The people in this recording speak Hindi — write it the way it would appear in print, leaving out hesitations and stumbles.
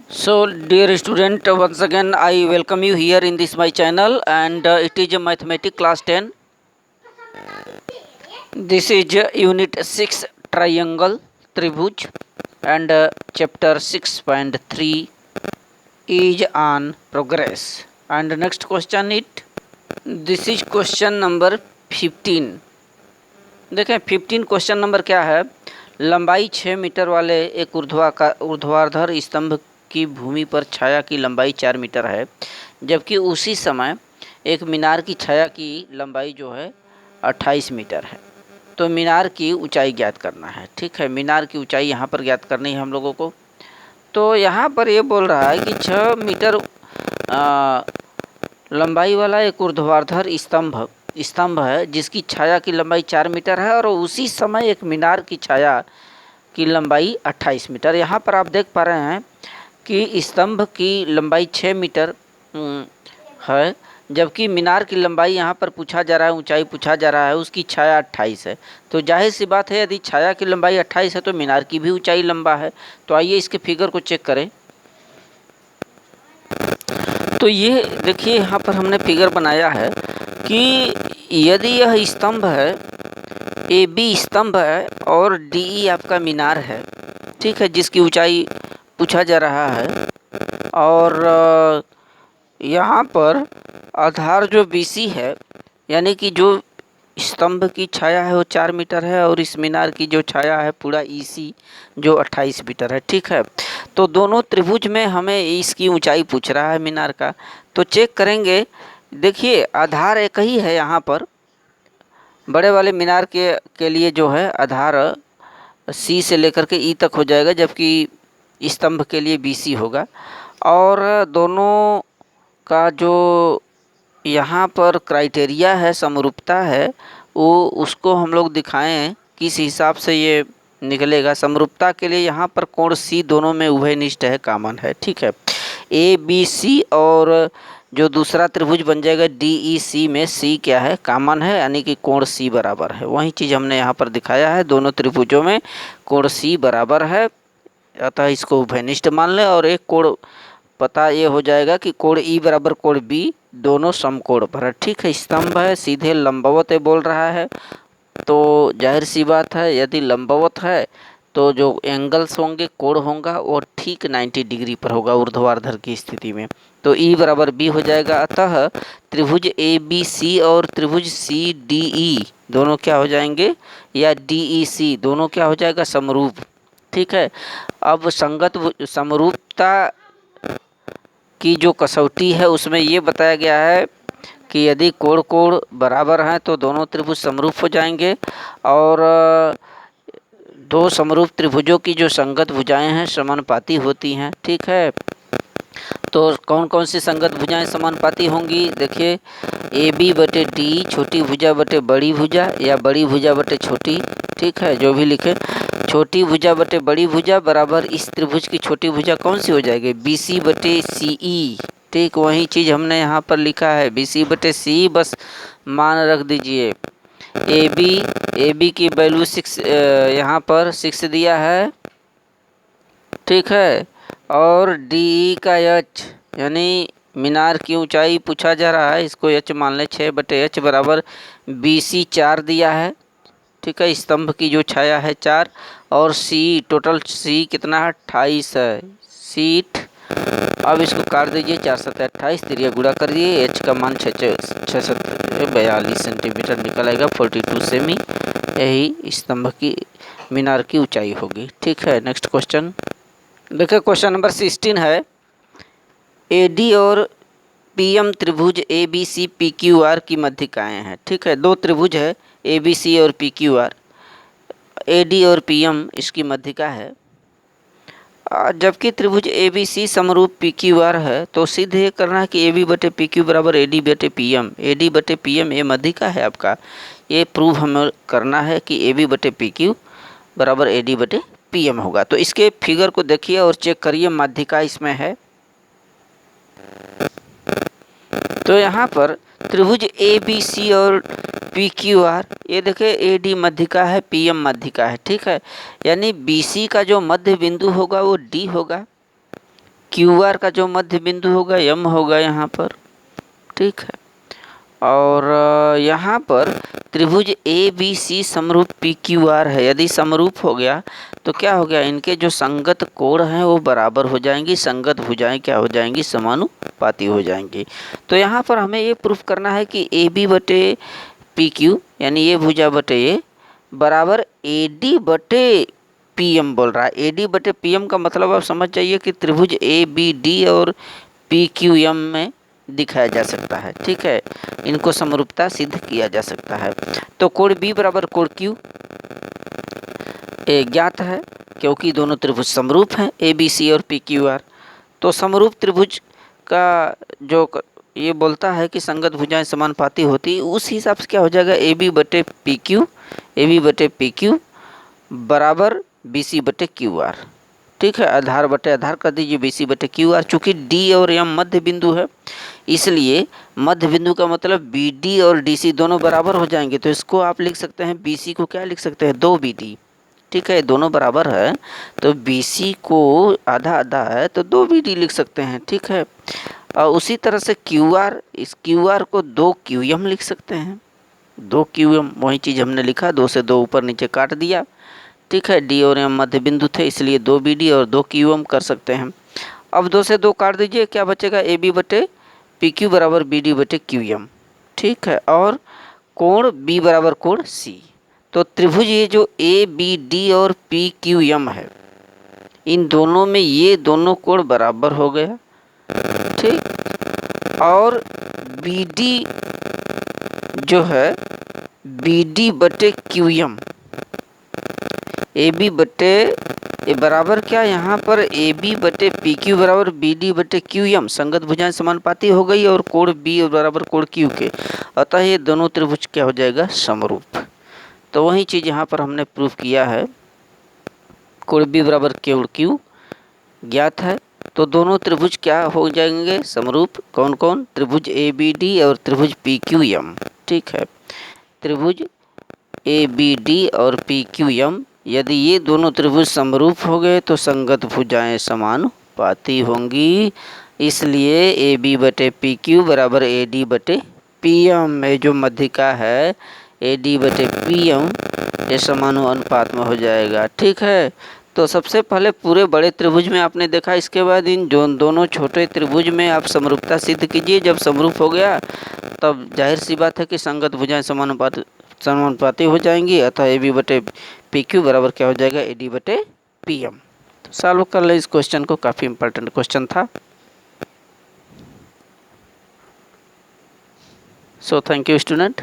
So, dear student, once again I welcome you here in this my channel, and it is a mathematics class 10. This is unit 6 triangle tribhuj, and chapter 6.3 is on progress. And next question this is question number 15. देखें 15 क्वेश्चन नंबर क्या है। लंबाई 6 मीटर वाले एक ऊर्ध्वाधर स्तंभ की भूमि पर छाया की लंबाई 4 मीटर है, जबकि उसी समय एक मीनार की छाया की लंबाई जो है 28 मीटर है। तो मीनार की ऊंचाई ज्ञात करना है। ठीक है, मीनार की ऊंचाई यहाँ पर ज्ञात करनी है हम लोगों को। तो यहाँ पर ये बोल रहा है कि 6 मीटर लंबाई वाला एक ऊर्ध्वाधर स्तंभ है जिसकी छाया की लंबाई 4 मीटर है, और उसी समय एक मीनार की छाया की लंबाई 28 मीटर। यहाँ पर आप देख पा रहे हैं कि स्तंभ की लंबाई 6 मीटर है, जबकि मीनार की लंबाई यहाँ पर पूछा जा रहा है, ऊंचाई पूछा जा रहा है, उसकी छाया 28 है। तो जाहिर सी बात है, यदि छाया की लंबाई 28 है तो मीनार की भी ऊंचाई लंबा है। तो आइए इसके फिगर को चेक करें। तो ये देखिए, यहाँ पर हमने फिगर बनाया है कि यदि यह स्तंभ है, ए बी स्तंभ है और डी ई आपका मीनार है, ठीक है, जिसकी ऊंचाई पूछा जा रहा है, और यहाँ पर आधार जो बी सी है, यानी कि जो स्तंभ की छाया है वो 4 मीटर है, और इस मीनार की जो छाया है पूरा ई सी जो 28 मीटर है। ठीक है, तो दोनों त्रिभुज में हमें इसकी ऊंचाई पूछ रहा है मीनार का। तो चेक करेंगे। देखिए, आधार एक ही है यहाँ पर, बड़े वाले मीनार के लिए जो है आधार सी से लेकर के ई तक हो जाएगा, जबकि स्तंभ के लिए बी सी होगा। और दोनों का जो यहाँ पर क्राइटेरिया है, समरूपता है, वो उसको हम लोग दिखाएं किस हिसाब से ये निकलेगा। समरूपता के लिए यहाँ पर कोण सी दोनों में उभयनिष्ठ है, कॉमन है। ठीक है, ए बी सी और जो दूसरा त्रिभुज बन जाएगा डी ई सी में सी क्या है, कॉमन है, यानी कि कोण सी बराबर है। वही चीज़ हमने यहाँ पर दिखाया है, दोनों त्रिभुजों में कोण सी बराबर है, अतः इसको उभयनिष्ठ मान लें। और एक कोण पता ये हो जाएगा कि कोण ई बराबर कोण बी, दोनों समकोण पर है। ठीक है, स्तंभ है, सीधे लंबवत बोल रहा है, तो जाहिर सी बात है यदि लंबवत है तो जो एंगल्स होंगे, कोण होगा, वो ठीक 90 डिग्री पर होगा ऊर्ध्वाधर की स्थिति में। तो ई बराबर बी हो जाएगा। अतः त्रिभुज ए बी सी और त्रिभुज सी डी ई दोनों क्या हो जाएंगे, या डी ई सी दोनों क्या हो जाएगा, समरूप। ठीक है, अब समरूपता की जो कसौटी है उसमें ये बताया गया है कि यदि कोण बराबर हैं तो दोनों त्रिभुज समरूप हो जाएंगे, और दो समरूप त्रिभुजों की जो संगत भुजाएं हैं समानुपाती होती हैं। ठीक है, तो कौन कौन सी संगत भुजाएं समानुपाती होंगी। देखिए, ए बी बटे डी, छोटी भुजा बटे बड़ी भुजा, या बड़ी भुजा बटे छोटी। ठीक है, जो भी लिखे, छोटी भुजा बटे बड़ी भुजा बराबर इस त्रिभुज की छोटी भुजा कौन सी हो जाएगी, बी सी बटे सी ई। ठीक, वही चीज़ हमने यहाँ पर लिखा है, बी सी बटे सी, बस मान रख दीजिए। ए बी की वैल्यू 6 यहाँ पर 6 दिया है। ठीक है, और डी ई का एच, यानी मीनार की ऊंचाई पूछा जा रहा है, इसको एच मान लें, 6 बटे एच बराबर बी सी 4 दिया है। ठीक है, स्तंभ की जो छाया है 4, और सी टोटल सी कितना है, 28 है सीट। अब इसको काट दीजिए, 4 7 28, तिरिया गुणा कर दिए, एच का मान 42 सेंटीमीटर निकल आएगा, 42 सेमी। यही स्तंभ की मीनार की ऊंचाई होगी। ठीक है, नेक्स्ट क्वेश्चन देखिए, क्वेश्चन नंबर 16 है। ए डी और पी एम त्रिभुज A B C P Q R की मध्यिकाएँ हैं। ठीक है, दो त्रिभुज है ए बी सी और P Q are, A D और पी एम इसकी मध्यिका है। जबकि त्रिभुज ए बी सी समरूप पी क्यू आर है, तो सिद्ध ये करना है कि ए बी बटे पी क्यू बराबर ए डी बटे पी एम। ए डी बटे पी एम ये मध्यिका है आपका, ये प्रूव हमें करना है कि ए बी बटे पी क्यू बराबर ए डी बटे पी एम होगा। तो इसके फिगर को देखिए और चेक करिए, मध्यिका इसमें है। तो यहाँ पर त्रिभुज ए बी सी और पी क्यू आर, ये देखिए ए डी मध्यिका है, पी एम मध्यिका है। ठीक है, यानी बी सी का जो मध्य बिंदु होगा वो डी होगा, क्यू आर का जो मध्य बिंदु होगा एम होगा यहाँ पर, ठीक है। और यहाँ पर त्रिभुज ए बी सी समरूप पी क्यू आर है। यदि समरूप हो गया तो क्या हो गया, इनके जो संगत कोण हैं वो बराबर हो जाएंगी, संगत भुजाएं क्या हो जाएंगी, समानुपाती हो जाएंगी। तो यहाँ पर हमें ये प्रूफ करना है कि ए बी बटे पी क्यू यानी ये भुजा बटे ये बराबर ए डी बटे पी एम बोल रहा है। ए डी बटे पी एम का मतलब आप समझ जाइए कि त्रिभुज ए बी डी और पी क्यू एम में दिखाया जा सकता है, ठीक है। इनको समरूपता सिद्ध किया जा सकता है। तो कोण बी बराबर कोण क्यू ज्ञात है क्योंकि दोनों त्रिभुज समरूप हैं ए बी सी और पी क्यू आर। तो समरूप त्रिभुज का जो ये बोलता है कि संगत भुजाएं समानुपाती होती, उस हिसाब से क्या हो जाएगा, ए बी बटे पी क्यू बराबर बी सी बटे क्यू आर, ठीक है। आधार बटे आधार कर दीजिए बी सी बटे क्यू आर। चूँकि डी और एम मध्य बिंदु है इसलिए मध्य बिंदु का मतलब बी डी और डी सी दोनों बराबर हो जाएंगे। तो इसको आप लिख सकते हैं, बी सी को क्या लिख सकते हैं, 2BD, ठीक है। दोनों बराबर है तो बी सी को आधा आधा है तो 2BD लिख सकते हैं, ठीक है। और उसी तरह से क्यू आर, इस क्यू आर को 2QM लिख सकते हैं, 2QM वही चीज़ हमने लिखा, 2 से 2 ऊपर नीचे काट दिया, ठीक है। डी और एम मध्य बिंदु थे इसलिए 2BD और 2QM कर सकते हैं। अब 2 से 2 काट दीजिए, क्या बचेगा, ए बी बटे पी क्यू बराबर बी डी बटे QM, ठीक है। और कोण बी बराबर कोण सी। तो त्रिभुज ये जो ए बी डी और पी क्यू एम है इन दोनों में ये दोनों कोण बराबर हो गया, ठीक। और बी डी जो है बी डी बटे क्यू एम, ए बी बटे ये बराबर क्या, यहाँ पर ए बी बटे पी क्यू बराबर बी डी बटे क्यू एम, संगत भुजाएं समानुपाती हो गई और कोण बी बराबर कोण क्यू के, अतः ये दोनों त्रिभुज क्या हो जाएगा, समरूप। तो वही चीज़ यहाँ पर हमने प्रूफ किया है, कोण बी बराबर कोण क्यू ज्ञात है तो दोनों त्रिभुज क्या हो जाएंगे, समरूप। कौन कौन, त्रिभुज ए बी डी और त्रिभुज पी क्यू एम, ठीक है। त्रिभुज ए बी डी और पी क्यू एम यदि ये दोनों त्रिभुज समरूप हो गए तो संगत भुजाएं समानुपाती होंगी, इसलिए ए बी बटे पी क्यू बराबर ए डी बटे पी एम में जो मध्यिका है ए डी बटे पी एम ये समानुपात में हो जाएगा, ठीक है। तो सबसे पहले पूरे बड़े त्रिभुज में आपने देखा, इसके बाद इन दोनों छोटे त्रिभुज में आप समरूपता सिद्ध कीजिए। जब समरूप हो गया तब जाहिर सी बात है कि संगत भुजाएं समानुपाती हो जाएंगी, अतः ए बी बटे पी क्यू बराबर क्या हो जाएगा, ए डी बटे पी एम। तो सॉल्व कर ले इस क्वेश्चन को, काफ़ी इंपॉर्टेंट क्वेश्चन था। So thank you student.